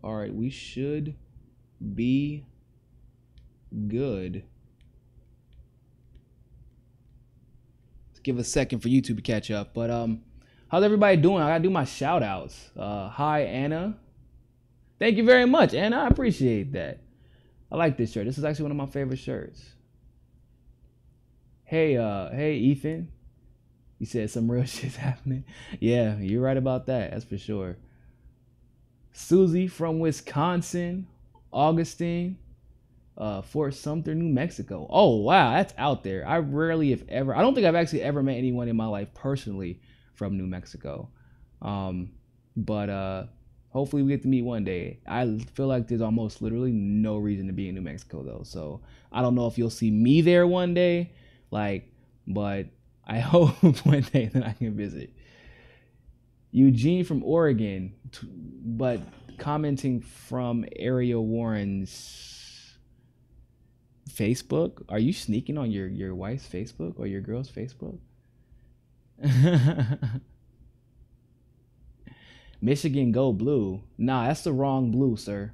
All right, we should be good. Let's give a second for YouTube to catch up. But how's everybody doing? I gotta do my shout outs. Hi Anna. Thank you very much, Anna. I appreciate that. I like this shirt. This is actually one of my favorite shirts. Hey Ethan. You said some real shit's happening. Yeah, you're right about that. That's for sure. Susie from Wisconsin. Augustine. Fort Sumter, New Mexico. Oh wow, that's out there. I rarely, if ever, I don't think I've actually ever met anyone in my life personally from New Mexico. But hopefully we get to meet one day. I feel like there's almost literally no reason to be in New Mexico though. So I don't know if you'll see me there one day, but I hope one day that I can visit. Eugene from Oregon, but commenting from Ariel Warren's Facebook. Are you sneaking on your wife's Facebook or your girl's Facebook? Michigan go blue. Nah, that's the wrong blue, sir.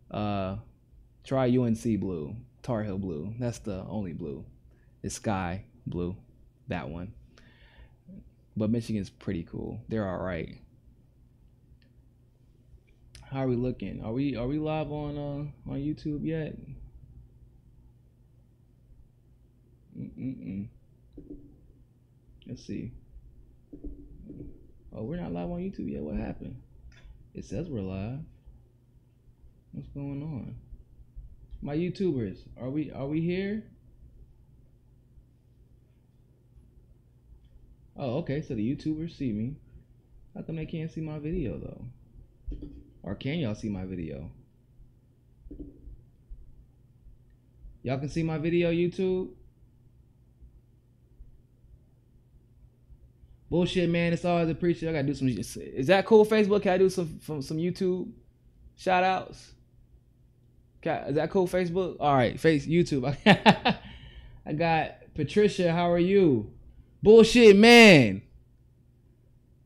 Try UNC blue, Tar Heel blue. That's the only blue. It's sky blue, that one. But Michigan's pretty cool. They're all right. How are we looking? Are we live on YouTube yet? Let's see. Oh, we're not live on YouTube yet. What happened? It says we're live. What's going on? My YouTubers, are we here? Oh, okay. So the YouTubers see me. How come they can't see my video though? Or can y'all see my video? Y'all can see my video, YouTube? Bullshit, man. It's always appreciated. I gotta do some. Is that cool, Facebook? Can I do some YouTube shout outs? Is that cool, Facebook? All right, YouTube. I got Patricia. How are you? Bullshit, man.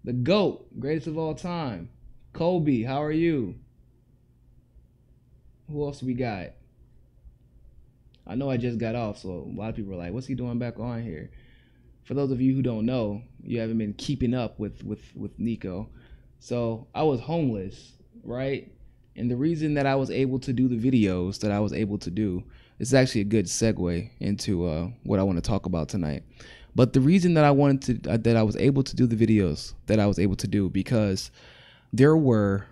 The GOAT, greatest of all time. Kobe, how are you? Who else we got? I know I just got off, so a lot of people are like, what's he doing back on here? For those of you who don't know, you haven't been keeping up with Nico. So I was homeless, right? And the reason that I was able to do the videos that I was able to do is actually a good segue into what I want to talk about tonight. But the reason that I wanted to, that I was able to do the videos that I was able to do, because there were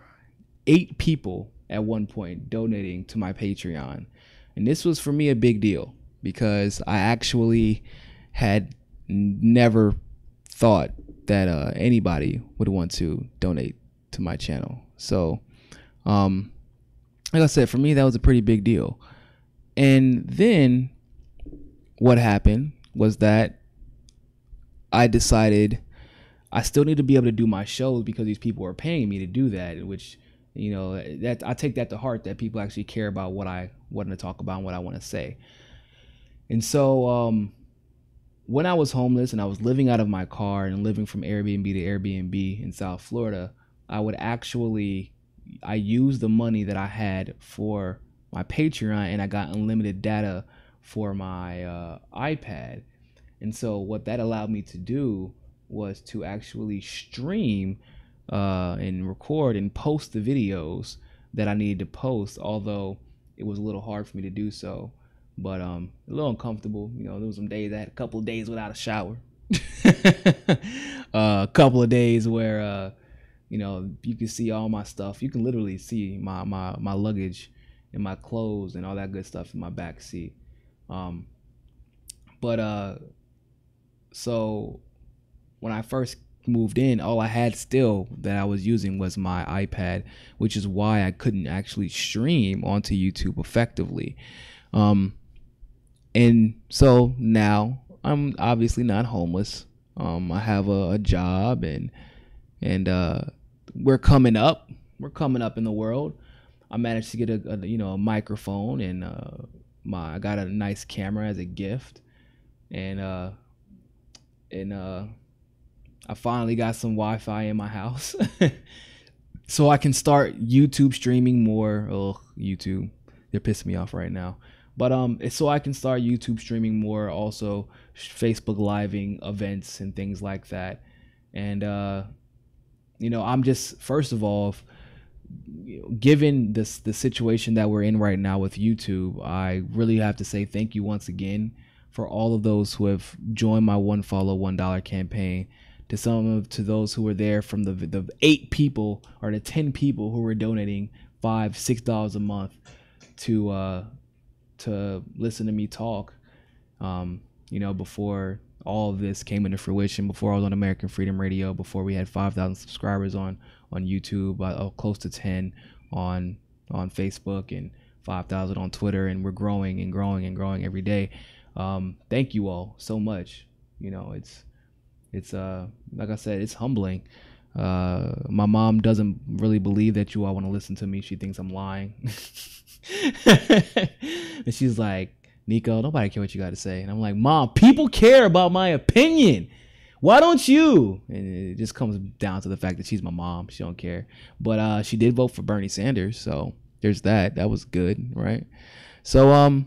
8 people at one point donating to my Patreon. And this was for me a big deal because I actually had never thought that anybody would want to donate to my channel. So, like I said, for me, that was a pretty big deal. And then what happened was that I decided I still need to be able to do my shows because these people are paying me to do that, which, you know, that I take that to heart, that people actually care about what I want to talk about and what I want to say. And so when I was homeless and I was living out of my car and living from Airbnb to Airbnb in South Florida, I used the money that I had for my Patreon, and I got unlimited data for my iPad. And so what that allowed me to do was to actually stream and record and post the videos that I needed to post, although it was a little hard for me to do so. But a little uncomfortable. You know, there was some days I had a couple of days without a shower. A couple of days where you know, you can see all my stuff. You can literally see my luggage and my clothes and all that good stuff in my back seat. So when I first moved in, all I had still that I was using was my iPad, which is why I couldn't actually stream onto YouTube effectively. And so now I'm obviously not homeless. I have a job, and we're coming up. We're coming up in the world. I managed to get a microphone, and I got a nice camera as a gift, and I finally got some Wi-Fi in my house. so I can start YouTube streaming more. Oh, YouTube, they're pissing me off right now. But it's so I can start YouTube streaming more, also Facebook living events and things like that. And I'm just, first of all, given the situation that we're in right now with YouTube, I really have to say thank you once again for all of those who have joined my one follow $1 campaign. To those who were there from the 8 people or the 10 people who were donating $5-6 a month to listen to me talk, before all of this came into fruition, before I was on American Freedom Radio, before we had 5,000 subscribers on YouTube, close to 10 on Facebook, and 5,000 on Twitter, and we're growing and growing and growing every day. Thank you all so much. It's like I said, it's humbling. My mom doesn't really believe that you all want to listen to me. She thinks I'm lying. And she's like, Nico, nobody care what you got to say. And I'm like, Mom, people care about my opinion. Why don't you? And it just comes down to the fact that she's my mom. She don't care. But she did vote for Bernie Sanders, so there's that. That was good, right? So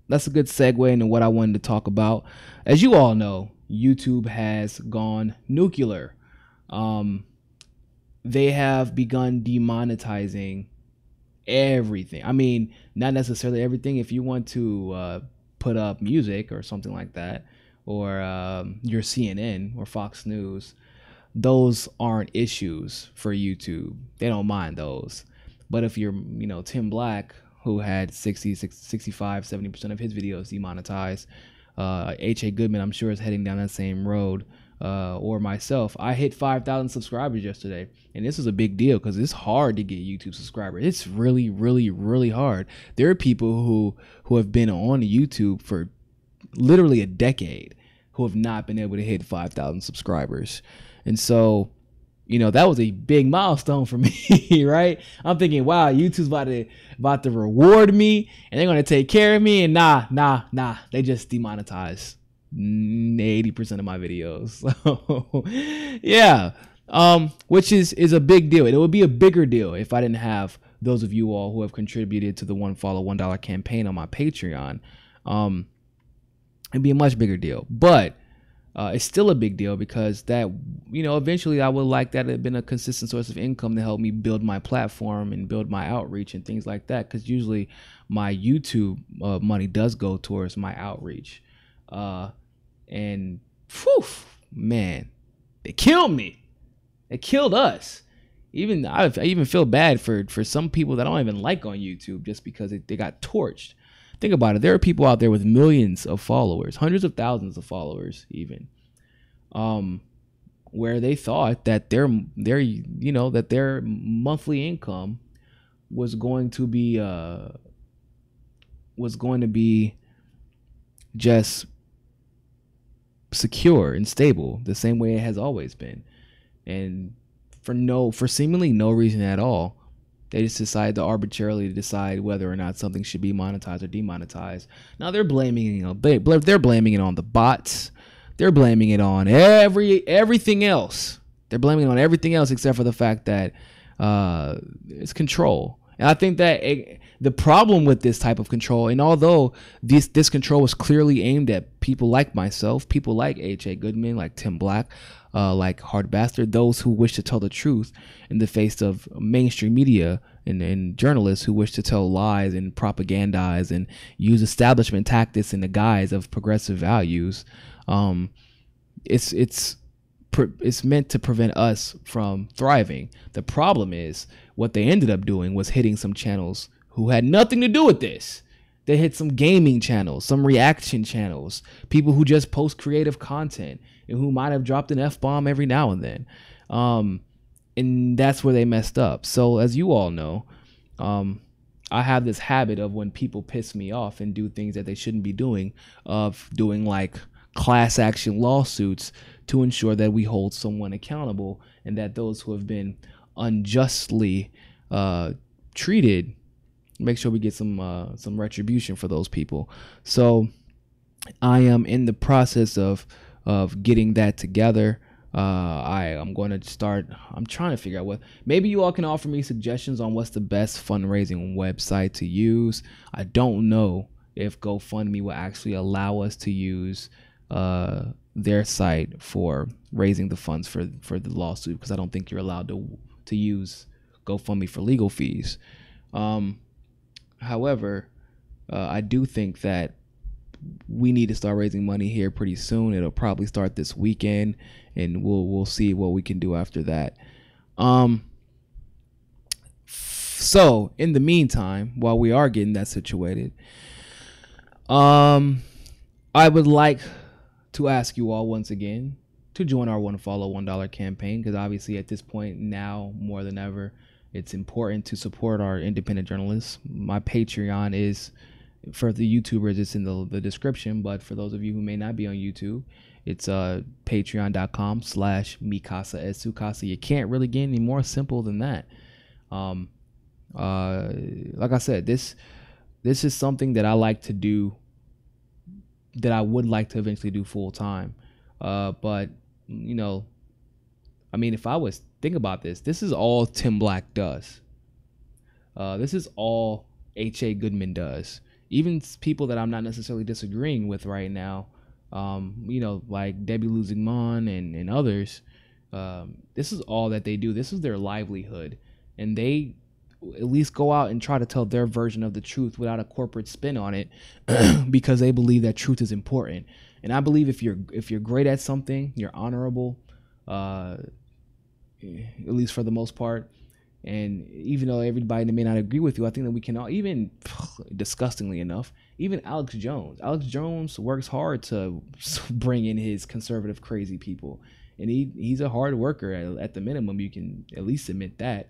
that's a good segue into what I wanted to talk about. As you all know, YouTube has gone nuclear. They have begun demonetizing everything. I mean, not necessarily everything. If you want to put up music or something like that, or your CNN or Fox News, those aren't issues for YouTube. They don't mind those. But if you're, Tim Black, who had 65-70% of his videos demonetized, H.A. Goodman, I'm sure, is heading down that same road, or myself. I hit 5,000 subscribers yesterday, and this is a big deal because it's hard to get YouTube subscribers. It's really, really, really hard. There are people who have been on YouTube for literally a decade who have not been able to hit 5,000 subscribers. And so, that was a big milestone for me, right? I'm thinking, wow, YouTube's about to reward me, and they're going to take care of me. And nah, they just demonetized 80% of my videos. So yeah, which is a big deal. It would be a bigger deal if I didn't have those of you all who have contributed to the one follow $1 campaign on my Patreon. It'd be a much bigger deal, but it's still a big deal because that, eventually I would like that to have been a consistent source of income to help me build my platform and build my outreach and things like that. Because usually my YouTube money does go towards my outreach. And whew, man, they killed me. They killed us. I even feel bad for some people that I don't even like on YouTube just because they got torched. Think about it. There are people out there with millions of followers, hundreds of thousands of followers, even, where they thought that their monthly income was going to be just secure and stable, the same way it has always been, and for seemingly no reason at all. They just decided to arbitrarily decide whether or not something should be monetized or demonetized. Now they're blaming they're blaming it on the bots. They're blaming it on everything else. They're blaming it on everything else except for the fact that it's control. And I think that the problem with this type of control, and although this control was clearly aimed at people like myself, people like H.A. Goodman, like Tim Black, like Hard Bastard, those who wish to tell the truth in the face of mainstream media and journalists who wish to tell lies and propagandize and use establishment tactics in the guise of progressive values. It's meant to prevent us from thriving. The problem is what they ended up doing was hitting some channels who had nothing to do with this. They hit some gaming channels, some reaction channels, people who just post creative content and who might have dropped an F-bomb every now and then. And that's where they messed up. So as you all know, I have this habit of when people piss me off and do things that they shouldn't be doing, of doing like class action lawsuits to ensure that we hold someone accountable and that those who have been unjustly treated, make sure we get some retribution for those people. So I am in the process of getting that together. I'm going to start. I'm trying to figure out what. Maybe you all can offer me suggestions on what's the best fundraising website to use. I don't know if GoFundMe will actually allow us to use their site for raising the funds for the lawsuit, because I don't think you're allowed to use GoFundMe for legal fees. However, I do think that we need to start raising money here pretty soon. It'll probably start this weekend, and we'll see what we can do after that. So in the meantime, while we are getting that situated, I would like to ask you all once again to join our One Follow $1 campaign, because obviously at this point now more than ever, it's important to support our independent journalists. My Patreon is, for the YouTubers, it's in the description, but for those of you who may not be on YouTube, it's patreon.com/mikasa. You can't really get any more simple than that. Like I said, this is something that I like to do, that I would like to eventually do full time. But you know, I mean, if I was think about this is all Tim Black does. This is all H.A. Goodman does. Even people that I'm not necessarily disagreeing with right now, you know, like Debbie Luzigman and others, this is all that they do. This is their livelihood, and they at least go out and try to tell their version of the truth without a corporate spin on it, because they believe that truth is important. And I believe if you're great at something, you're honorable, at least for the most part. And even though everybody may not agree with you, I think that we can all, even disgustingly enough, even Alex Jones works hard to bring in his conservative crazy people, and he's a hard worker. At the minimum, you can at least admit that.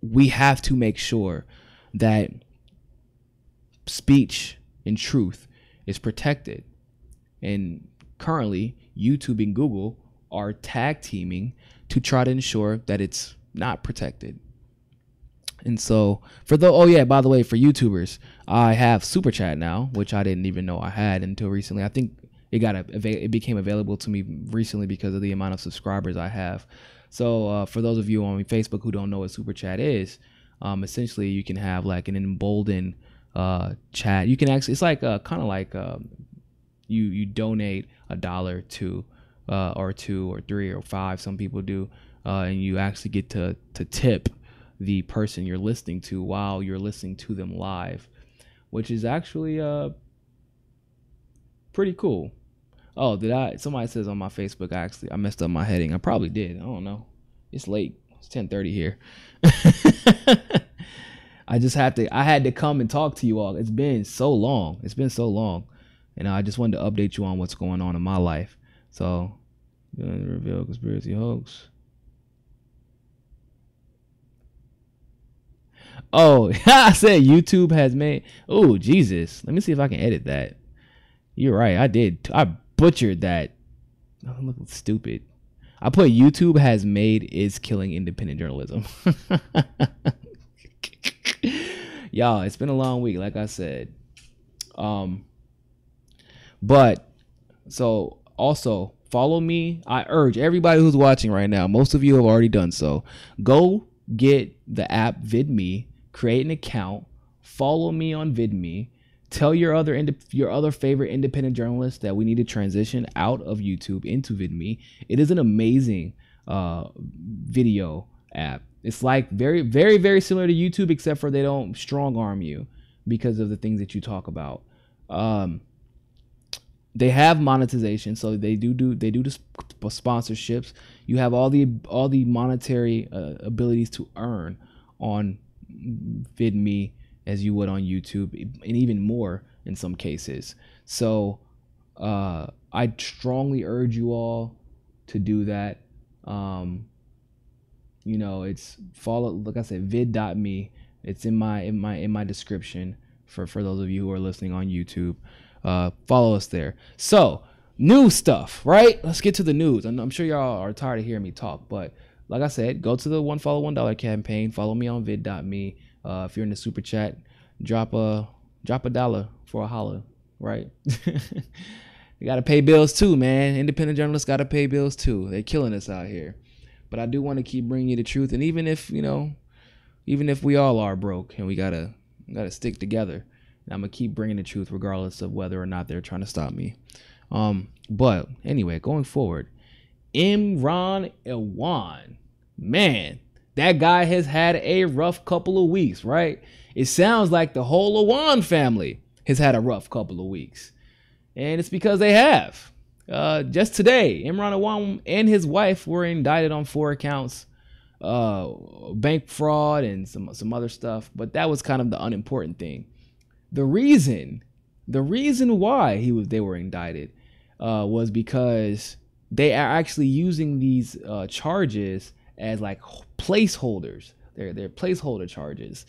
We have to make sure that speech and truth is protected. And currently, YouTube and Google are tag teaming to try to ensure that it's not protected. And so by the way, for YouTubers, I have Super Chat now, which I didn't even know I had until recently. I think it became available to me recently because of the amount of subscribers I have. So for those of you on Facebook who don't know what Super Chat is, essentially you can have like an emboldened chat. You can actually, it's like kind of like you donate $1 to or $2 or $3 or $5, some people do, and you actually get to tip the person you're listening to while you're listening to them live, which is actually pretty cool. Oh, somebody says on my Facebook, I messed up my heading. I probably did. I don't know. It's late. It's 10:30 here. I had to come and talk to you all. It's been so long. And I just wanted to update you on what's going on in my life. So, reveal conspiracy hoax. Oh, I said YouTube has made. Oh, Jesus. Let me see if I can edit that. You're right. I did. I butchered that. Oh, I'm looking stupid. I put YouTube has made is killing independent journalism. Y'all, it's been a long week, like I said. But so also follow me. I urge everybody who's watching right now, most of you have already done so, go get the app VidMe, create an account, follow me on VidMe. Tell your other favorite independent journalists that we need to transition out of YouTube into VidMe. It is an amazing video app. It's like very, very, very similar to YouTube, except for they don't strong arm you because of the things that you talk about. They have monetization, so they do the sponsorships. You have all the monetary abilities to earn on VidMe as you would on YouTube, and even more in some cases. So I strongly urge you all to do that. You know, it's follow, like I said, vid.me. It's in my description for those of you who are listening on YouTube. Follow us there. So new stuff, right? Let's get to the news. I'm sure y'all are tired of hearing me talk, but like I said, go to the One Follow $1 campaign. Follow me on vid.me. If you're in the super chat, drop a dollar for a holla, right? You got to pay bills too, man. Independent journalists got to pay bills too. They're killing us out here. But I do want to keep bringing you the truth. And even if, even if we all are broke and we gotta stick together, I'm gonna keep bringing the truth regardless of whether or not they're trying to stop me. But anyway, going forward, Imran Awan, man, that guy has had a rough couple of weeks, right? It sounds like the whole Awan family has had a rough couple of weeks, and it's because they have. Just today, Imran Awan and his wife were indicted on 4 accounts, bank fraud and some other stuff, but that was kind of the unimportant thing. The reason why they were indicted was because they are actually using these charges as like placeholders. They're placeholder charges,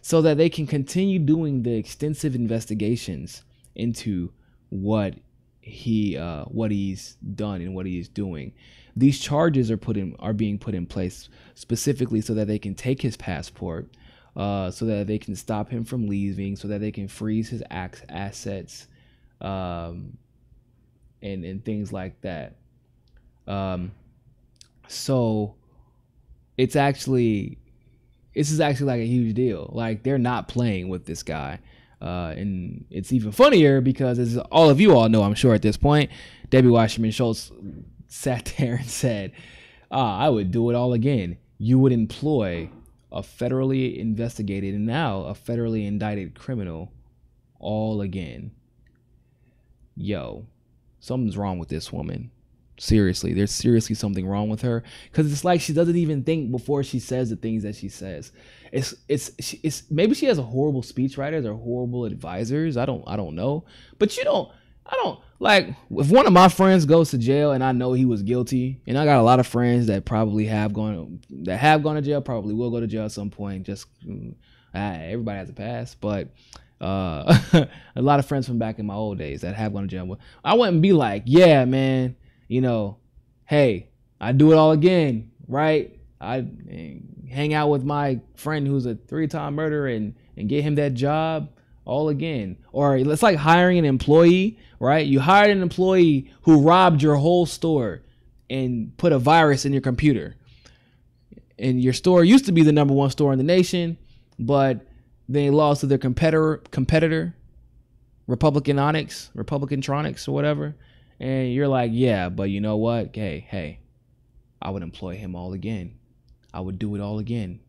so that they can continue doing the extensive investigations into what he's done and what he's doing. These charges are being put in place specifically so that they can take his passport, so that they can stop him from leaving, so that they can freeze his assets, and things like that. So this is actually like a huge deal. Like, they're not playing with this guy. And it's even funnier because, as all of you all know, I'm sure at this point, Debbie Wasserman Schultz sat there and said, I would do it all again. You would employ a federally investigated and now a federally indicted criminal all again. Yo, something's wrong with this woman. Seriously, there's seriously something wrong with her, because it's like she doesn't even think before she says the things that she says. It's maybe she has a horrible speechwriters or horrible advisors. I don't know. But I don't like, if one of my friends goes to jail and I know he was guilty, and I got a lot of friends that probably have gone to jail, probably will go to jail at some point. Just everybody has a past, but a lot of friends from back in my old days that have gone to jail. I wouldn't be like, yeah, man, hey, I do it all again, right? I hang out with my friend who's a 3-time murderer and get him that job all again. Or it's like hiring an employee, right? You hired an employee who robbed your whole store and put a virus in your computer. And your store used to be the #1 store in the nation, but they lost to their competitor, Republicantronics or whatever. And you're like, yeah, but you know what? Hey, I would employ him all again. I would do it all again.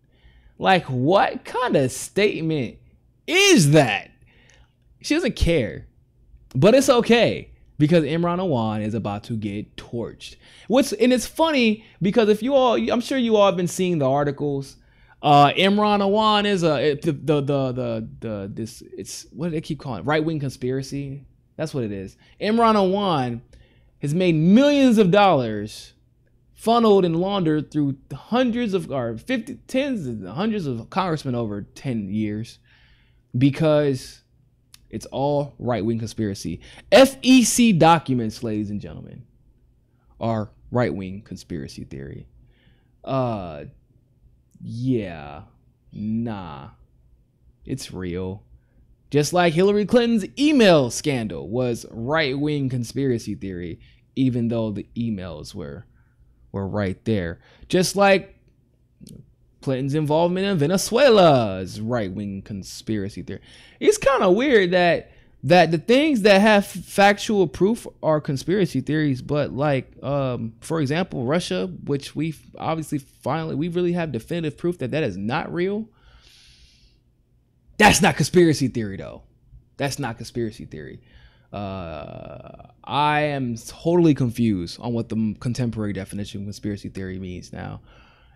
Like, what kind of statement is that? She doesn't care. But it's okay, because Imran Awan is about to get torched. And it's funny because I'm sure you all have been seeing the articles. Imran Awan is what do they keep calling it? Right-wing conspiracy. That's what it is. Imran Awan has made millions of dollars funneled and laundered through hundreds of congressmen over 10 years, because it's all right-wing conspiracy. FEC documents, ladies and gentlemen, are right-wing conspiracy theory. Yeah, nah, it's real. Just like Hillary Clinton's email scandal was right-wing conspiracy theory, even though the emails were right there. Just like Clinton's involvement in Venezuela's right-wing conspiracy theory. It's kind of weird that the things that have factual proof are conspiracy theories, but like, for example, Russia, which we really have definitive proof that is not real. That's not conspiracy theory, though. That's not conspiracy theory. I am totally confused on what the contemporary definition of conspiracy theory means now.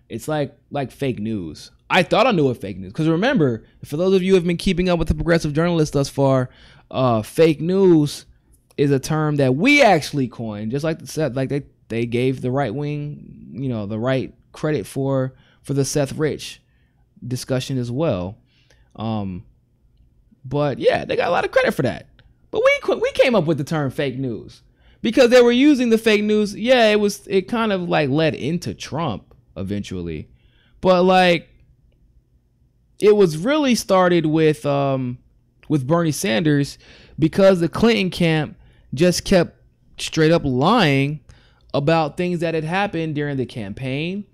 It's like fake news. I thought I knew what fake news, because remember, for those of you who have been keeping up with the progressive journalists thus far, fake news is a term that we actually coined, just like they gave the right wing, the right credit for the Seth Rich discussion as well. But yeah, they got a lot of credit for that. But we came up with the term fake news because they were using the fake news. Yeah, it kind of like led into Trump eventually, but like it was really started with Bernie Sanders, because the Clinton camp just kept straight up lying about things that had happened during the campaign.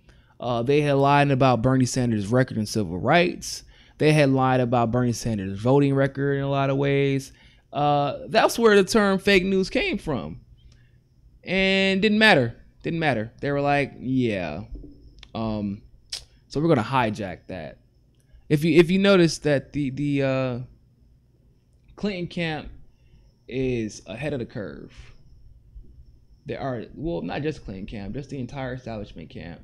They had lied about Bernie Sanders' record in civil rights. They had lied about Bernie Sanders' voting record in a lot of ways. That's where the term fake news came from. And didn't matter. They were like, yeah. So we're going to hijack that. If you notice that the Clinton camp is ahead of the curve. There are, well, not just Clinton camp, just the entire establishment camp.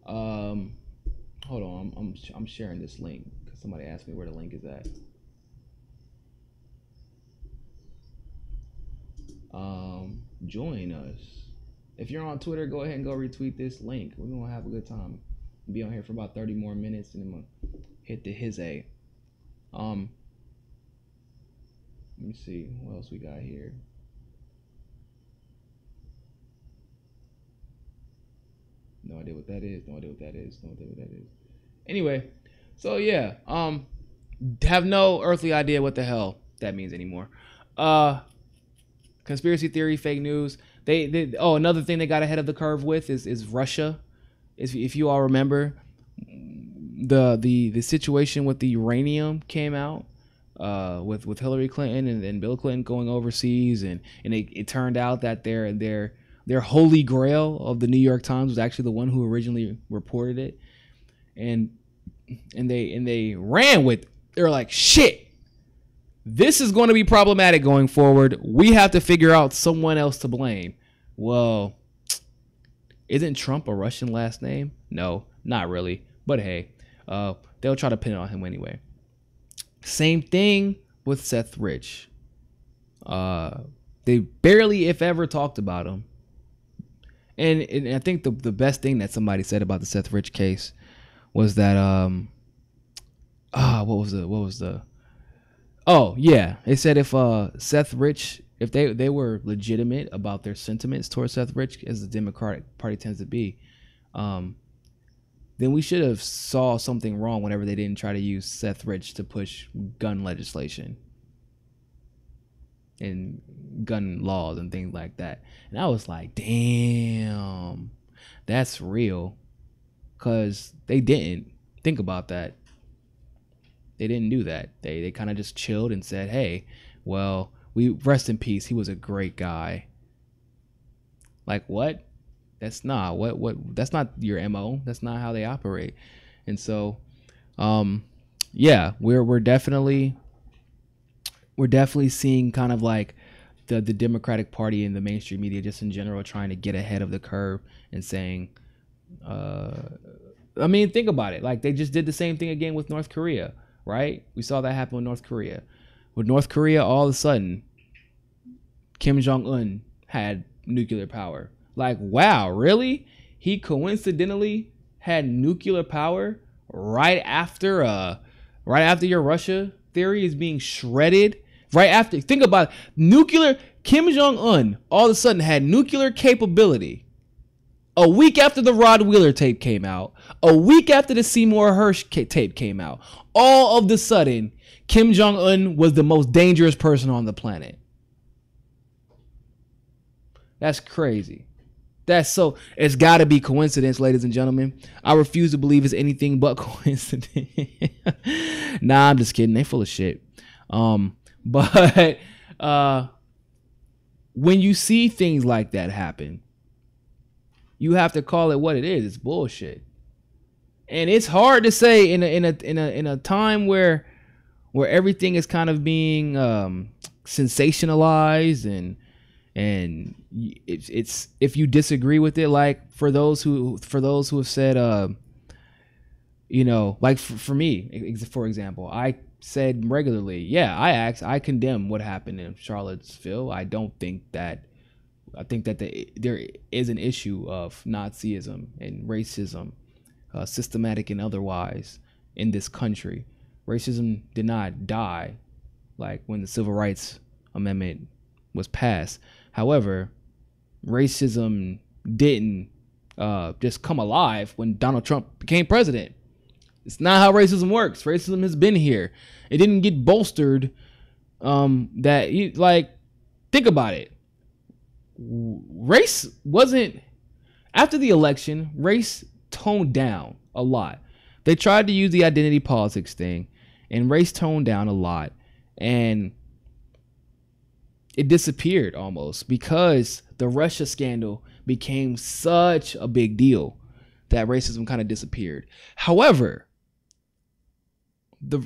Hold on, I'm sharing this link because somebody asked me where the link is at. Join us. If you're on Twitter, go ahead and go retweet this link. We're gonna have a good time. Be on here for about 30 more minutes, and then I'm gonna hit the hizzy. Let me see what else we got here. No idea what that is. Anyway, so yeah, have no earthly idea what the hell that means anymore. Conspiracy theory, fake news. Another thing they got ahead of the curve with is Russia. If you all remember, the situation with the uranium came out with Hillary Clinton and Bill Clinton going overseas, and it turned out that their holy grail of the New York Times was actually the one who originally reported it, and they ran with. They were like, shit. This is going to be problematic going forward. We have to figure out someone else to blame. Well, isn't Trump a Russian last name? No, not really. But hey, they'll try to pin it on him anyway. Same thing with Seth Rich. They barely, if ever, talked about him. And I think the best thing that somebody said about the Seth Rich case was that what was the oh yeah, they said if Seth Rich, if they were legitimate about their sentiments towards Seth Rich, as the Democratic Party tends to be, then we should have saw something wrong whenever they didn't try to use Seth Rich to push gun legislation and gun laws and things like that. And I was like, damn, that's real, because they didn't think about that. They didn't do that. They kind of just chilled and said, hey, well, we rest in peace. He was a great guy. Like, what? That's not that's not your MO. That's not how they operate. And so, yeah, we're definitely seeing kind of like the Democratic Party and the mainstream media just in general trying to get ahead of the curve and saying, I mean, think about it. Like, they just did the same thing again with North Korea. Right? We saw that happen with North Korea. With North Korea, all of a sudden, Kim Jong-un had nuclear power. Like, wow, really? He coincidentally had nuclear power right after your Russia theory is being shredded. Right after, think about it. Nuclear, Kim Jong-un all of a sudden had nuclear capability. A week after the Rod Wheeler tape came out, a week after the Seymour Hersh tape came out, all of the sudden, Kim Jong-un was the most dangerous person on the planet. That's crazy. It's got to be coincidence, ladies and gentlemen. I refuse to believe it's anything but coincidence. Nah, I'm just kidding. They full of shit. But when you see things like that happen, you have to call it what it is. It's bullshit. And it's hard to say in a time where everything is kind of being sensationalized, and it's if you disagree with it, like for those who have said like for me, for example, I said regularly, yeah, I condemn what happened in Charlottesville. I think that there is an issue of Nazism and racism, systematic and otherwise, in this country. Racism did not die like when the Civil Rights Amendment was passed. However, racism didn't just come alive when Donald Trump became president. It's not how racism works. Racism has been here. It didn't get bolstered. Think about it. race wasn't, after the election, race toned down a lot. They tried to use the identity politics thing, and race toned down a lot, and it disappeared almost because the Russia scandal became such a big deal that racism kind of disappeared. However,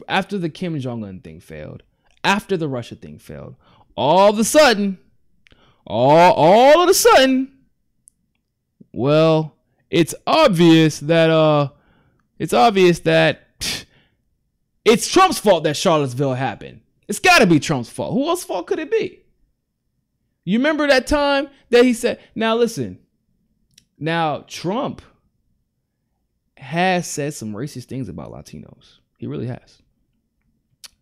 after the Kim Jong-un thing failed, after the Russia thing failed, all of a sudden, well, it's obvious that it's Trump's fault that Charlottesville happened. It's got to be Trump's fault. Who else's fault could it be? You remember that time that he said, now listen, now Trump has said some racist things about Latinos. He really has.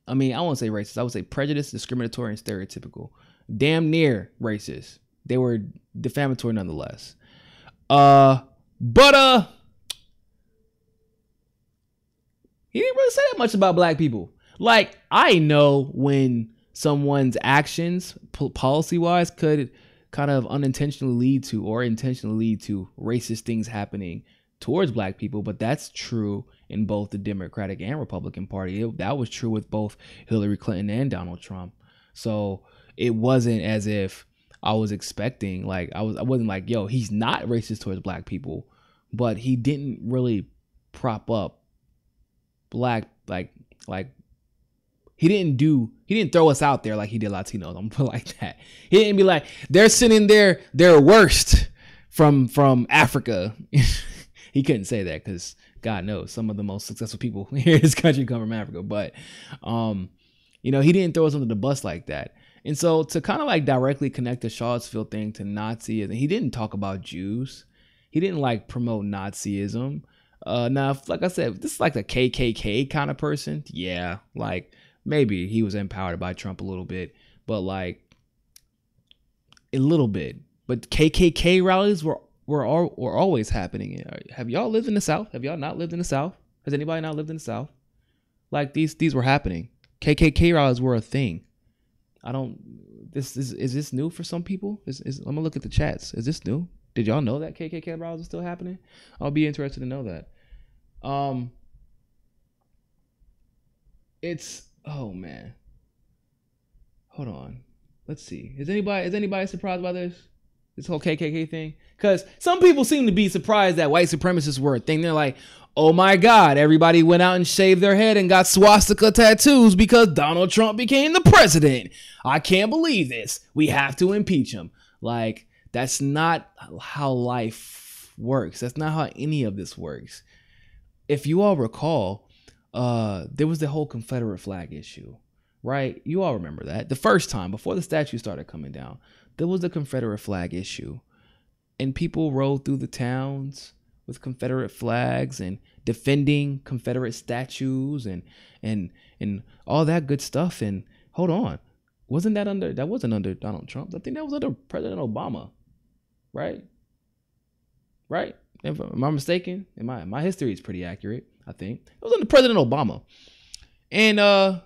I mean, I won't say racist. I would say prejudiced, discriminatory, and stereotypical. Damn near racist. They were defamatory nonetheless. But he didn't really say that much about black people. Like, I know when someone's actions, policy-wise, could kind of unintentionally lead to or intentionally lead to racist things happening towards black people, but that's true in both the Democratic and Republican Party. That was true with both Hillary Clinton and Donald Trump. So it wasn't as if I was expecting, like, I wasn't like, yo, he's not racist towards black people, but he didn't really prop up black, like he didn't throw us out there like he did Latinos. I'm gonna put it like that. He didn't be like, they're sending their worst from Africa. He couldn't say that because God knows some of the most successful people here in this country come from Africa. But, he didn't throw us under the bus like that. And so to kind of like directly connect the Charlottesville thing to Nazism, he didn't talk about Jews. He didn't like promote Nazism. Now, like I said, this is like the KKK kind of person. Yeah, like maybe he was empowered by Trump a little bit, but like a little bit. But KKK rallies were always happening. Have y'all lived in the South? Have y'all not lived in the South? Has anybody not lived in the South? Like these were happening. KKK rallies were a thing. Is this new for some people? I'm gonna look at the chats. Is this new? Did y'all know that KKK rallies are still happening? I'll be interested to know that. Oh man. Hold on. Let's see. Is anybody surprised by this whole KKK thing? Because some people seem to be surprised that white supremacists were a thing. They're like, oh my God, everybody went out and shaved their head and got swastika tattoos because Donald Trump became the president. I can't believe this. We have to impeach him. Like, that's not how life works. That's not how any of this works. If you all recall, there was the whole Confederate flag issue, right? You all remember that. The first time, before the statue started coming down, there was the Confederate flag issue. And people rode through the towns with Confederate flags and defending Confederate statues and all that good stuff. And hold on, that wasn't under Donald Trump. I think that was under President Obama, right? Am I mistaken? My history is pretty accurate, I think. It was under President Obama. And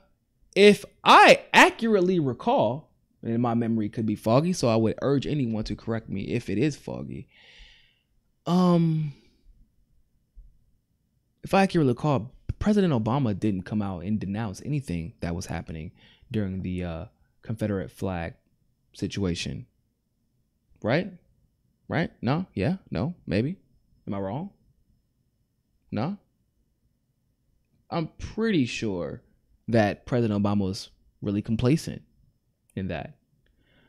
if I accurately recall, and my memory could be foggy, so I would urge anyone to correct me if it is foggy. If I accurately recall, President Obama didn't come out and denounce anything that was happening during the Confederate flag situation. Right? No? Yeah? No? Maybe? Am I wrong? No? I'm pretty sure that President Obama was really complacent in that.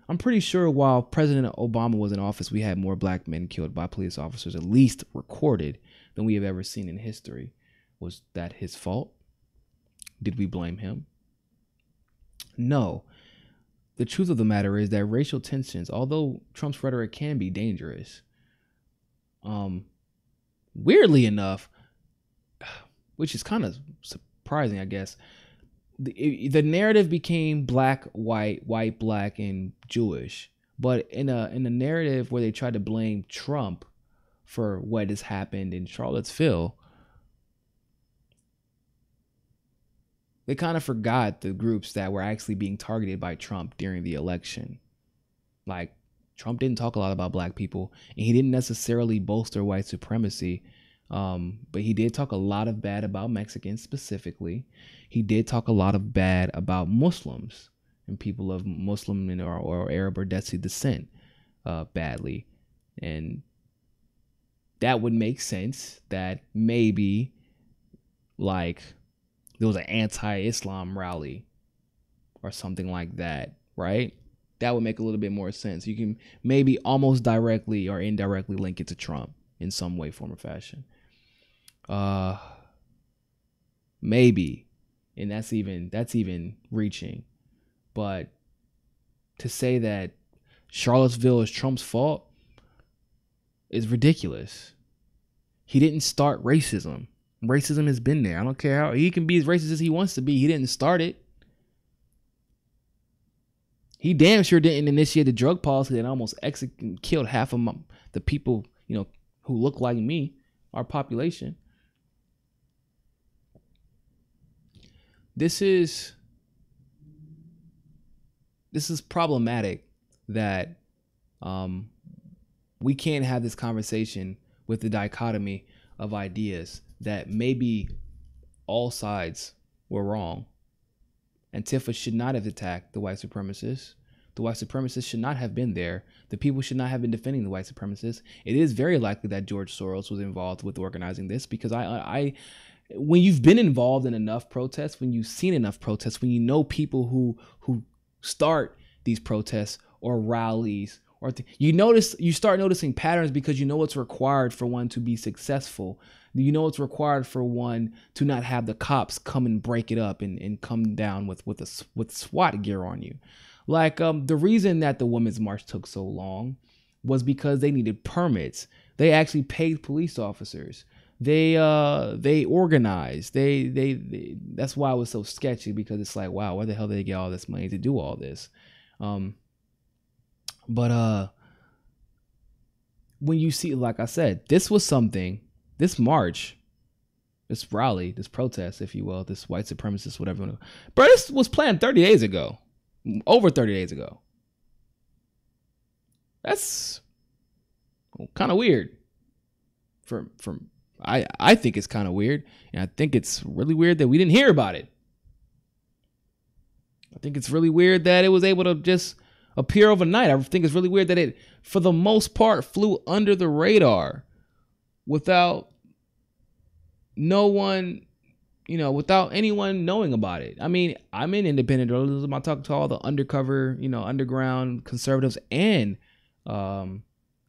I'm pretty sure while President Obama was in office, we had more black men killed by police officers, at least recorded, than we have ever seen in history. Was that his fault? Did we blame him? No. The truth of the matter is that racial tensions, although Trump's rhetoric can be dangerous, weirdly enough, which is kind of surprising, I guess, the narrative became black, white, black, and Jewish. But in a narrative where they tried to blame Trump for what has happened in Charlottesville, they kind of forgot the groups that were actually being targeted by Trump during the election. Like Trump didn't talk a lot about black people, and he didn't necessarily bolster white supremacy. But he did talk a lot of bad about Mexicans specifically. He did talk a lot of bad about Muslims and people of Muslim or Arab or Desi descent badly. And that would make sense that maybe like there was an anti-Islam rally or something like that, right? That would make a little bit more sense. You can maybe almost directly or indirectly link it to Trump in some way, form, or fashion. Maybe, and that's even reaching. But to say that Charlottesville is Trump's fault is ridiculous. He didn't start racism. Racism has been there. I don't care how he can be as racist as he wants to be. He didn't start it. He damn sure didn't initiate the drug policy that almost killed half of the people, who look like me, our population. This is problematic that we can't have this conversation with the dichotomy of ideas that maybe all sides were wrong. Antifa should not have attacked the white supremacists. The white supremacists should not have been there. The people should not have been defending the white supremacists. It is very likely that George Soros was involved with organizing this, because when you've been involved in enough protests, when you've seen enough protests, when you know people who start these protests or rallies, or you start noticing patterns, because you know what's required for one to be successful. You know what's required for one to not have the cops come and break it up and come down with SWAT gear on you. Like the reason that the Women's March took so long was because they needed permits. They actually paid police officers. They organized. They that's why it was so sketchy, because it's like, wow, where the hell did they get all this money to do all this? But when you see, like I said, this march, this rally, this protest, if you will, this white supremacist, whatever. Bro, this was planned 30 days ago, over 30 days ago. That's kind of weird. I think it's kind of weird, and I think it's really weird that we didn't hear about it. I think it's really weird that it was able to just appear overnight. I think it's really weird that it, for the most part, flew under the radar without without anyone knowing about it. I mean, I'm in independent journalism. I talk to all the undercover, underground conservatives and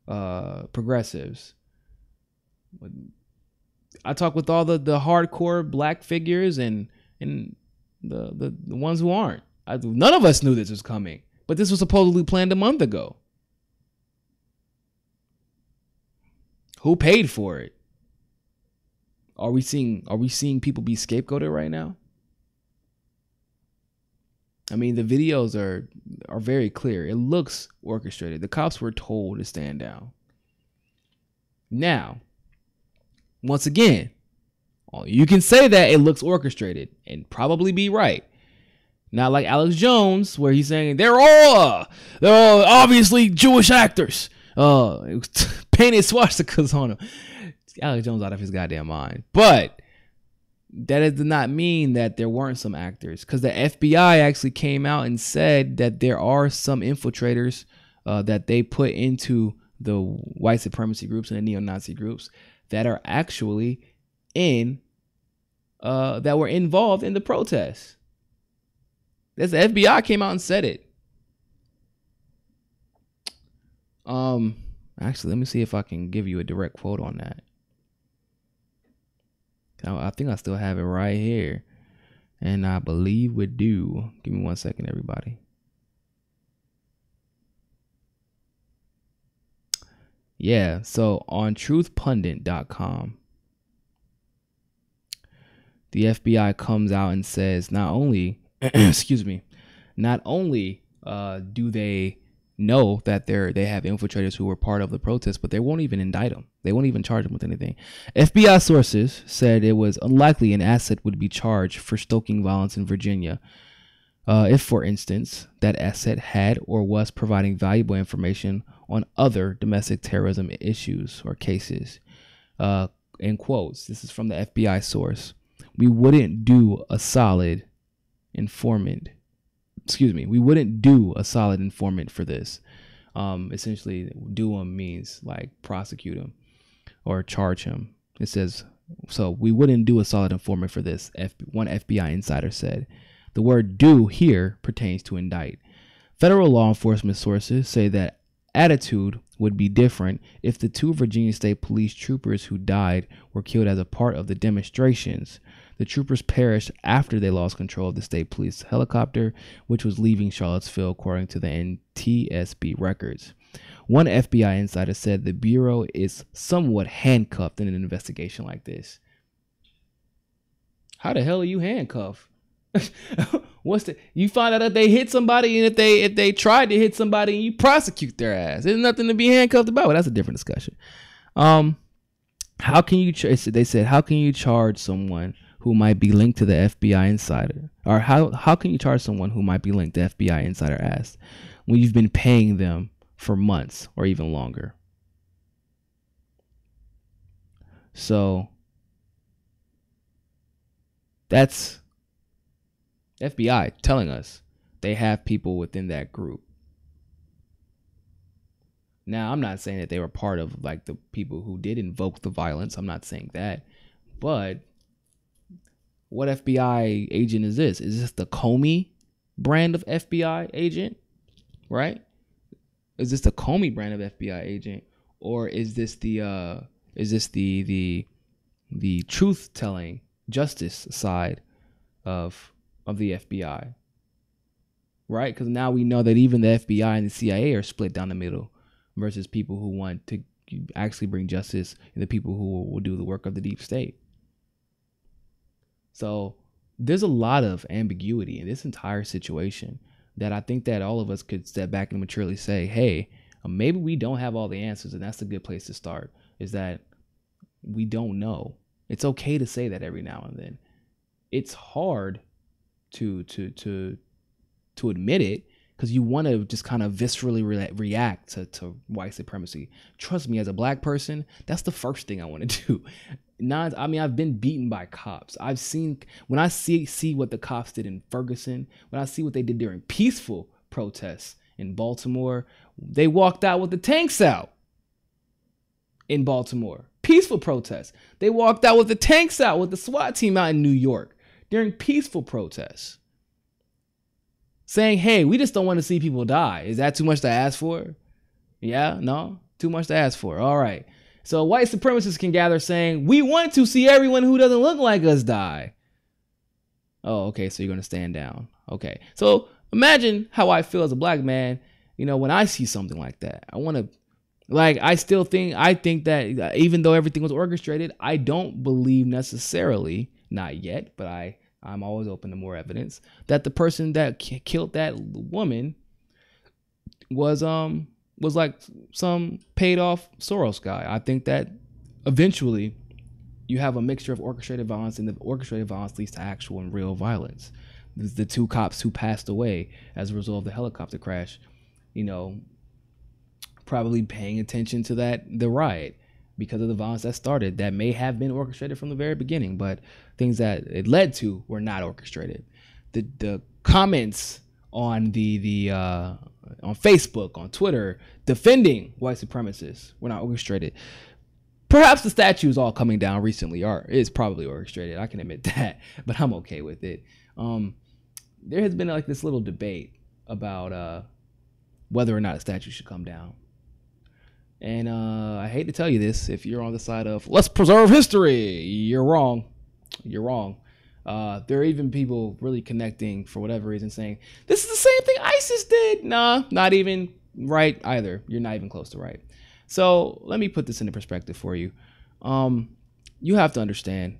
progressives. I talk with all the hardcore black figures and the ones who aren't. None of us knew this was coming, but this was supposedly planned a month ago. Who paid for it? Are we seeing people be scapegoated right now? I mean, the videos are very clear. It looks orchestrated. The cops were told to stand down. Now, once again, you can say that it looks orchestrated and probably be right. Not like Alex Jones, where he's saying they're all obviously Jewish actors. Painted swastikas on him. Alex Jones out of his goddamn mind. But that does not mean that there weren't some actors, because the FBI actually came out and said that there are some infiltrators that they put into the white supremacy groups and the neo-Nazi groups that are actually that were involved in the protests. The FBI came out and said it. Actually, let me see if I can give you a direct quote on that. I think I still have it right here, and I believe we do. Give me 1 second, everybody. Yeah, so on truthpundit.com, the FBI comes out and says not only do they know that they have infiltrators who were part of the protest, but they won't even indict them. They won't even charge them with anything. FBI sources said it was unlikely an asset would be charged for stoking violence in Virginia. if, for instance, that asset had or was providing valuable information on other domestic terrorism issues or cases. In quotes, this is from the FBI source. We wouldn't do a solid informant. We wouldn't do a solid informant for this. Essentially, do him means like prosecute him or charge him. It says, so we wouldn't do a solid informant for this, one FBI insider said. The word do here pertains to indict. Federal law enforcement sources say that attitude would be different if the 2 Virginia State Police troopers who died were killed as a part of the demonstrations. The troopers perished after they lost control of the state police helicopter, which was leaving Charlottesville, according to the NTSB records. One FBI insider said the Bureau is somewhat handcuffed in an investigation like this. How the hell are you handcuffed? You find out that they hit somebody, and if they tried to hit somebody, and you prosecute their ass. There's nothing to be handcuffed about. But that's a different discussion. How can you? They said, how can you charge someone who might be linked to the FBI insider, or how can you charge someone who might be linked? The FBI insider asked, when you've been paying them for months or even longer. So that's FBI telling us they have people within that group. Now, I'm not saying that they were part of like the people who did invoke the violence. I'm not saying that. But what FBI agent is this? Is this the Comey brand of FBI agent? Right? Is this the Comey brand of FBI agent? Or is this the truth telling justice side of the FBI? Right? Because now we know that even the FBI and the CIA are split down the middle versus people who want to actually bring justice and the people who will do the work of the deep state. So there's a lot of ambiguity in this entire situation that I think that all of us could step back and maturely say, hey, maybe we don't have all the answers. And that's a good place to start, is that we don't know. It's okay to say that every now and then. It's hard to admit it, because you want to just kind of viscerally react to white supremacy. Trust me, as a black person, that's the first thing I want to do. I've been beaten by cops. I've seen, when I see what the cops did in Ferguson, when I see what they did during peaceful protests in Baltimore, they walked out with the tanks out in Baltimore. Peaceful protests. They walked out with the tanks out with the SWAT team out in New York during peaceful protests, saying, hey, we just don't want to see people die. Is that too much to ask for? Yeah, no, too much to ask for. All right. So white supremacists can gather saying, we want to see everyone who doesn't look like us die. Oh, okay, so you're going to stand down. Okay, so imagine how I feel as a black man, when I see something like that. I think that even though everything was orchestrated, I don't believe necessarily, not yet, but I'm always open to more evidence, that the person that killed that woman was like some paid off Soros guy. I think that eventually you have a mixture of orchestrated violence, and the orchestrated violence leads to actual and real violence. The 2 cops who passed away as a result of the helicopter crash, probably paying attention to the riot because of the violence that started, that may have been orchestrated from the very beginning, but things that it led to were not orchestrated. The comments on on Facebook, on Twitter, defending white supremacists were not orchestrated. Perhaps the statues all coming down recently is probably orchestrated. I can admit that, but I'm okay with it. There has been like this little debate about whether or not a statue should come down. And I hate to tell you this, if you're on the side of let's preserve history, you're wrong. You're wrong. There are even people really connecting for whatever reason, saying this is the same thing ISIS did. Nah, not even right either. You're not even close to right. So let me put this into perspective for you. You have to understand,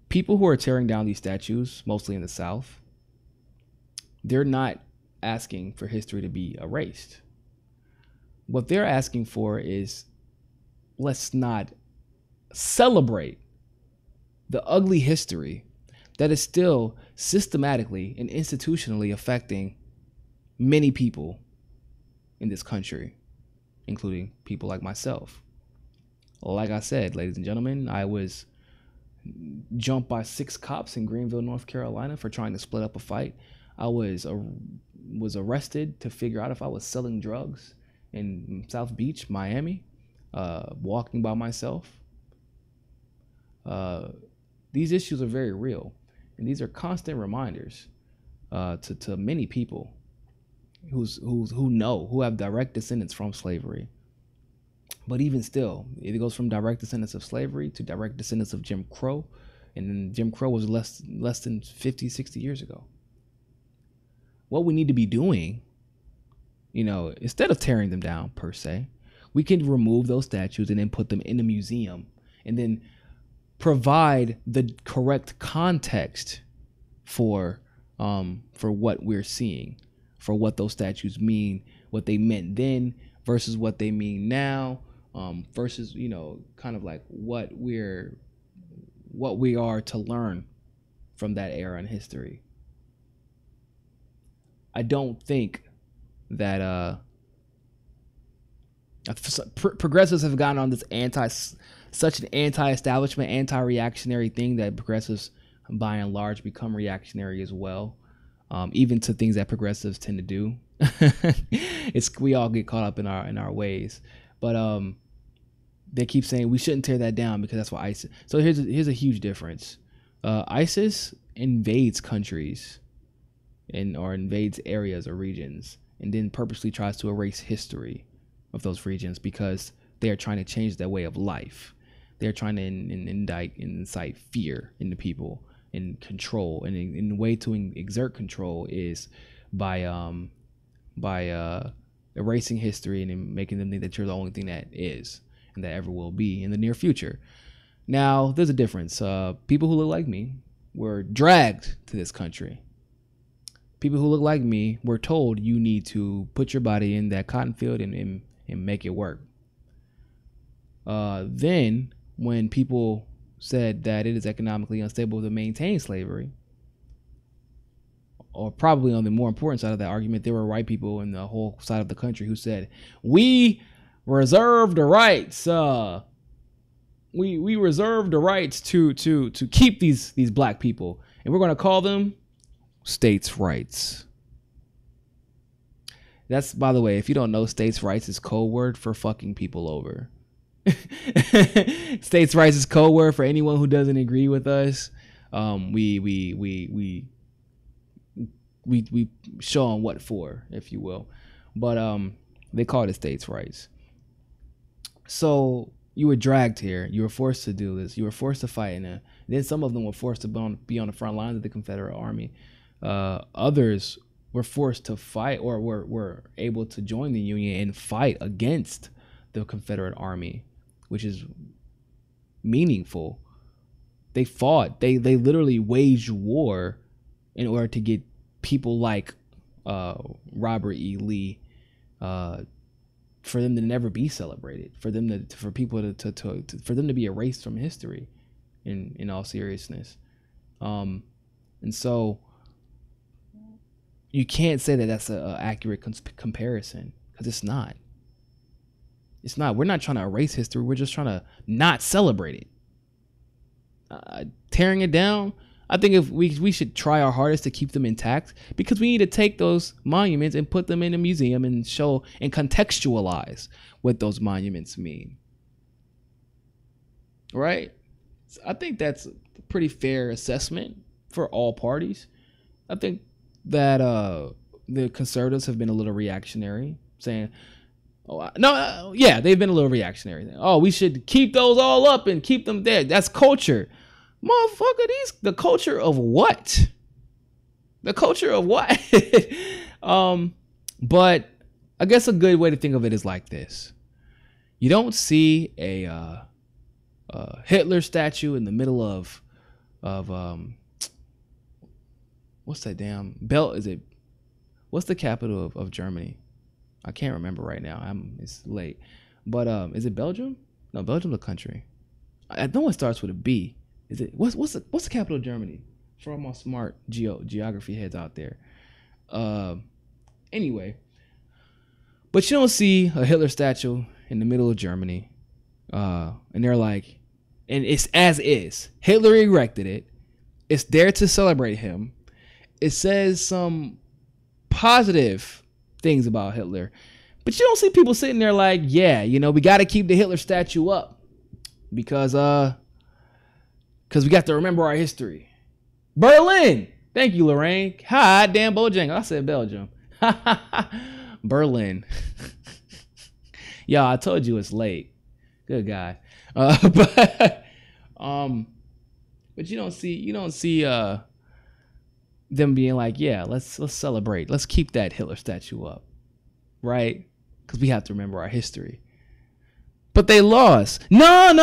people who are tearing down these statues, mostly in the South, they're not asking for history to be erased. What they're asking for is, let's not celebrate the ugly history that is still systematically and institutionally affecting many people in this country, including people like myself. Like I said, ladies and gentlemen, I was jumped by 6 cops in Greenville, North Carolina for trying to split up a fight. I was arrested to figure out if I was selling drugs in South Beach, Miami, walking by myself. These issues are very real, and these are constant reminders to many people who have direct descendants from slavery. But even still, it goes from direct descendants of slavery to direct descendants of Jim Crow. And then Jim Crow was less than 50, 60 years ago. What we need to be doing, instead of tearing them down per se, we can remove those statues and then put them in a museum and then provide the correct context for what we're seeing, for what those statues mean, what they meant then versus what they mean now. Versus, kind of like what we are to learn from that era in history. I don't think that progressives have gotten on this such an anti-establishment, anti-reactionary thing that progressives, by and large, become reactionary as well. Even to things that progressives tend to do. We all get caught up in our ways, but they keep saying we shouldn't tear that down because that's what ISIS. So here's a huge difference. ISIS invades countries or invades areas or regions and then purposely tries to erase history of those regions because they are trying to change their way of life. They're trying to incite fear in the people and control. And in the way to exert control is by erasing history and making them think that you're the only thing that is and that ever will be in the near future. Now, there's a difference. People who look like me were dragged to this country. People who look like me were told you need to put your body in that cotton field and make it work. Then, when people said that it is economically unstable to maintain slavery, or probably on the more important side of that argument, there were white people in the whole side of the country who said, we reserve the rights. We reserve the rights to keep these black people, and we're going to call them states' rights. That's, by the way, if you don't know, states' rights is code word for fucking people over. States' rights is code word for anyone who doesn't agree with us. We show them what for, if you will, but they call it states' rights. So you were dragged here. You were forced to do this. You were forced to fight. And then some of them were forced to be on the front lines of the Confederate Army. Others were forced to fight or were able to join the Union and fight against the Confederate Army, which is meaningful. They fought. They literally waged war in order to get people like Robert E. Lee, for them to never be celebrated, for them for them to be erased from history, in all seriousness, and so you can't say that that's an accurate comparison because it's not. It's not. We're not trying to erase history. We're just trying to not celebrate it. Tearing it down, I think if we should try our hardest to keep them intact, because we need to take those monuments and put them in a museum and show and contextualize what those monuments mean. Right? So I think that's a pretty fair assessment for all parties. I think that the conservatives have been a little reactionary, saying, they've been a little reactionary. Oh, we should keep those all up and keep them there. That's culture. Motherfucker, the culture of what? The culture of what? But I guess a good way to think of it is like this. You don't see a Hitler statue in the middle of what's that damn what's the capital of Germany? I can't remember right now. It's late. But is it Belgium? No, Belgium's a country. I know it starts with a B. Is it what's the capital of Germany? For all my smart geography heads out there. Anyway, but you don't see a Hitler statue in the middle of Germany, and they're like, and it's as is. Hitler erected it. It's there to celebrate him. It says some positive things about Hitler, but you don't see people sitting there like, yeah, you know, we got to keep the Hitler statue up because we got to remember our history. Berlin. Thank you, Lorraine. Hi, Dan Bojangles. I said Belgium. Berlin. Y'all, I told you it's late. Good guy. But you don't see them being like, yeah, let's celebrate. Let's keep that Hitler statue up. Right? Because we have to remember our history. But they lost. No. We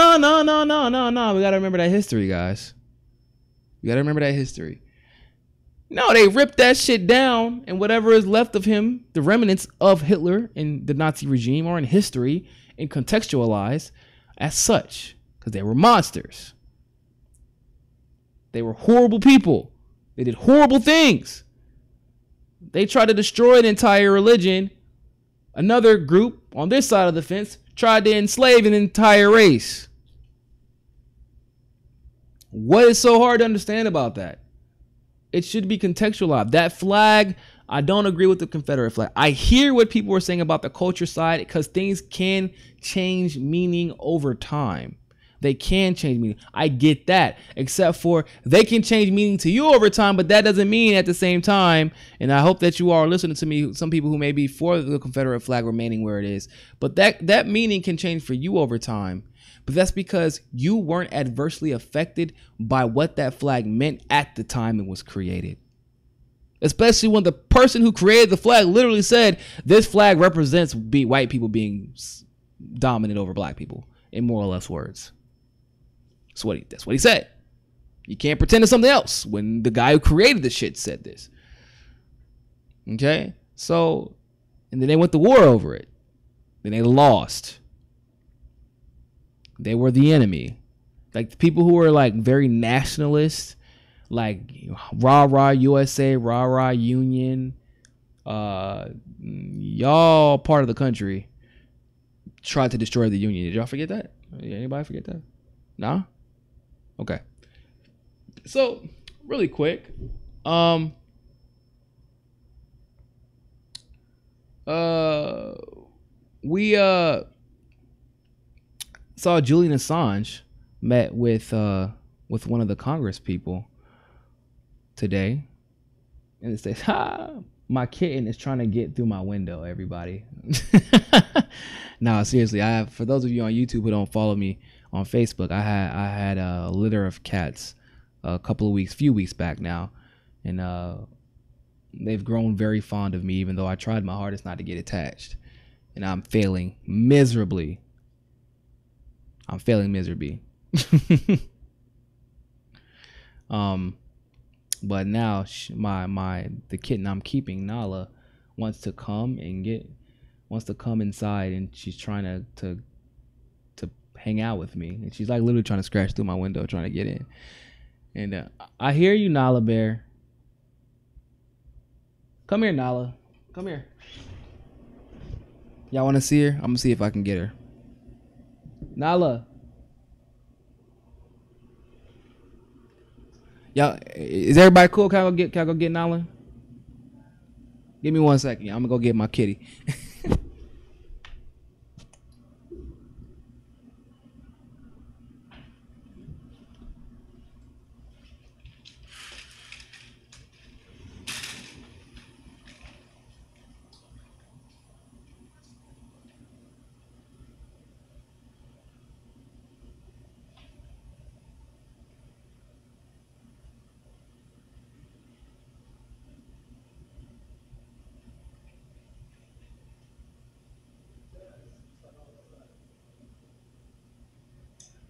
gotta remember that history, guys. You gotta remember that history. No, they ripped that shit down, and whatever is left of him, the remnants of Hitler and the Nazi regime, are in history and contextualized as such, because they were monsters. They were horrible people. They did horrible things. They tried to destroy an entire religion. Another group on this side of the fence tried to enslave an entire race. What is so hard to understand about that? It should be contextualized. That flag, I don't agree with the Confederate flag. I hear what people are saying about the culture side because things can change meaning over time. They can change meaning. I get that, except for they can change meaning to you over time, but that doesn't mean at the same time, and I hope that you are listening to me, some people who may be for the Confederate flag remaining where it is, but that meaning can change for you over time. But that's because you weren't adversely affected by what that flag meant at the time it was created. Especially when the person who created the flag literally said, this flag represents white people being dominant over black people, in more or less words. That's what he said. You can't pretend it's something else when the guy who created the shit said this. Okay? So, and then they went to war over it. Then they lost. They were the enemy. Like the people who were like very nationalist, like rah rah USA, rah rah Union, y'all part of the country tried to destroy the Union. Did y'all forget that? Anybody forget that? Nah? Okay. So really quick, we saw Julian Assange met with one of the Congress people today, and it says, my kitten is trying to get through my window, everybody. No, seriously, for those of you on YouTube who don't follow me on Facebook, I had a litter of cats few weeks back now, and they've grown very fond of me, even though I tried my hardest not to get attached, and I'm failing miserably. But now the kitten I'm keeping, Nala, wants to come inside, and she's trying to hang out with me, and she's like literally trying to scratch through my window trying to get in. And I hear you, Nala Bear. Come here, Nala. Come here. Y'all want to see her? I'm gonna see if I can get her. Nala. Y'all, is everybody cool? Can I go get Nala? Give me 1 second. I'm gonna go get my kitty.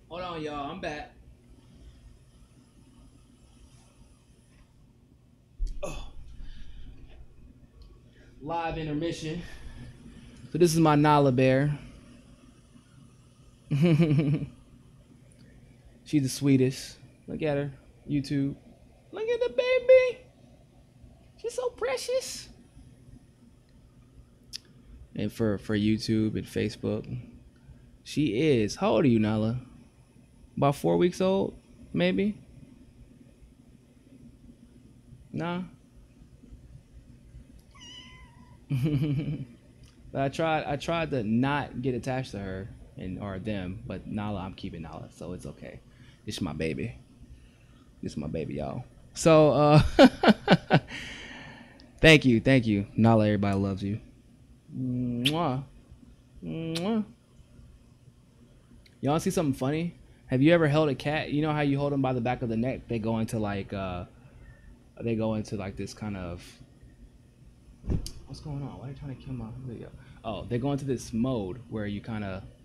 Hold on, y'all. I'm back. Oh. Live intermission. So this is my Nala Bear. She's the sweetest. Look at her. YouTube. Look at the baby. She's so precious. And for YouTube and Facebook, she is. How old are you, Nala? About 4 weeks old, maybe. Nah. But I tried to not get attached to her or them, but Nala, I'm keeping Nala, so it's okay. It's my baby. It's my baby, y'all. So thank you. Nala, everybody loves you. Mwah. Mwah. Y'all see something funny? Have you ever held a cat? You know how you hold them by the back of the neck? They go into like this kind of, what's going on? Why are you trying to kill my video? Oh, they go into this mode where you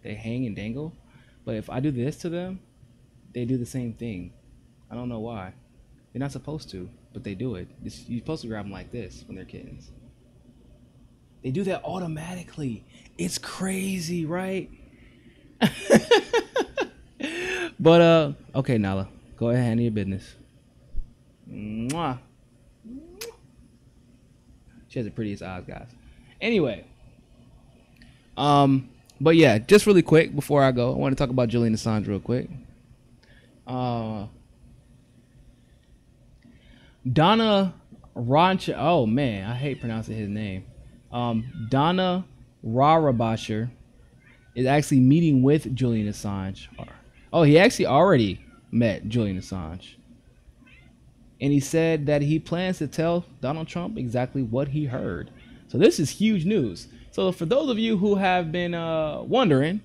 they hang and dangle. But if I do this to them, they do the same thing. I don't know why. They're not supposed to, but they do it. You're supposed to grab them like this when they're kittens. They do that automatically. It's crazy, right? But okay, Nala, go ahead and handle your business. Mwah. She has the prettiest eyes, guys. Anyway, but yeah, just really quick before I go, I want to talk about Julian Assange real quick. Donna Rancha. Oh man, I hate pronouncing his name. Donna Rarabasher is actually meeting with Julian Assange. Oh, he actually already met Julian Assange. And he said that he plans to tell Donald Trump exactly what he heard. So this is huge news. So for those of you who have been wondering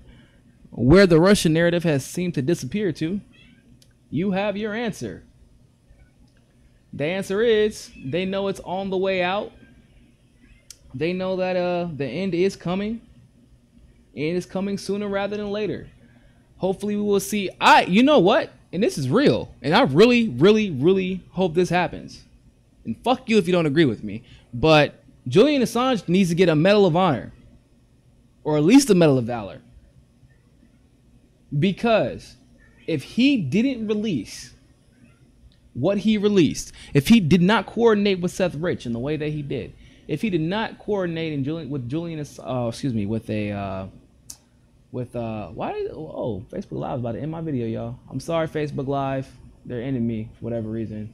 where the Russian narrative has seemed to disappear to, you have your answer. The answer is they know it's on the way out. They know that the end is coming. And it's coming sooner rather than later. Hopefully we will see. You know what? And this is real. And I really, really, really hope this happens. And fuck you if you don't agree with me. But Julian Assange needs to get a Medal of Honor. Or at least a Medal of Valor. Because if he didn't release what he released, if he did not coordinate with Seth Rich in the way that he did, if he did not coordinate with Facebook Live is about to end my video, y'all. I'm sorry, Facebook Live. They're ending me for whatever reason.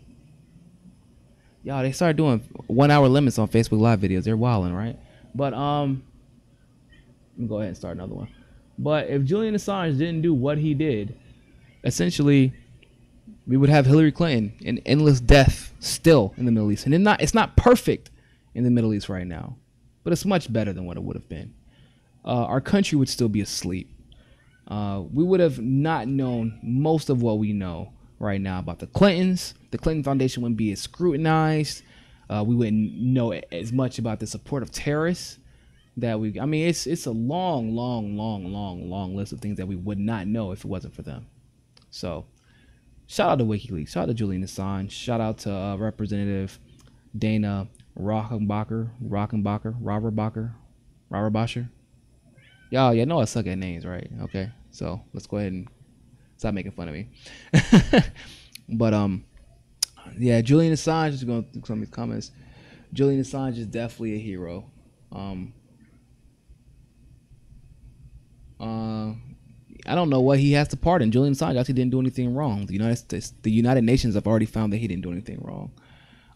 Y'all, they started doing 1 hour limits on Facebook Live videos. They're wilding, right? But let me go ahead and start another one. But if Julian Assange didn't do what he did, essentially we would have Hillary Clinton and endless death still in the Middle East. And it's not perfect in the Middle East right now, but it's much better than what it would have been. Our country would still be asleep. We would have not known most of what we know right now about the Clintons. The Clinton Foundation wouldn't be as scrutinized. We wouldn't know as much about the support of terrorists it's a long list of things that we would not know if it wasn't for them. So shout out to WikiLeaks. Shout out to Julian Assange. Shout out to Representative Dana Rockenbacher. Y'all know I suck at names, right? Okay, so let's go ahead and stop making fun of me. But yeah, Julian Assange is going through some of these comments. Julian Assange is definitely a hero. I don't know what he has to pardon. Julian Assange actually didn't do anything wrong. The United Nations have already found that he didn't do anything wrong.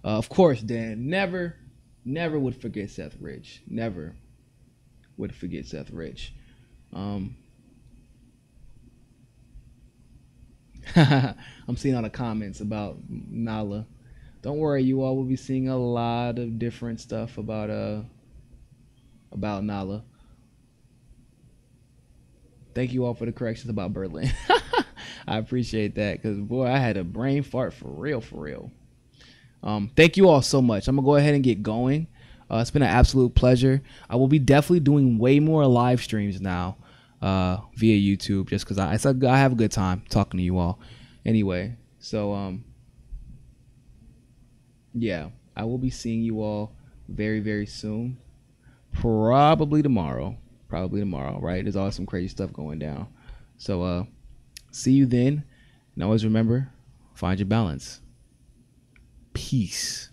Of course, Dan never would forget Seth Rich. Never would forget Seth Rich. I'm seeing all the comments about Nala. Don't worry, you all will be seeing a lot of different stuff about Nala. Thank you all for the corrections about Berlin. I appreciate that, because boy, I had a brain fart for real. Thank you all so much. I'm gonna go ahead and get going. It's been an absolute pleasure. I will be definitely doing way more live streams now via YouTube, just because I have a good time talking to you all. Anyway, so yeah, I will be seeing you all very, very soon. Probably tomorrow, right? There's always some crazy stuff going down. So see you then, and always remember, find your balance. Peace.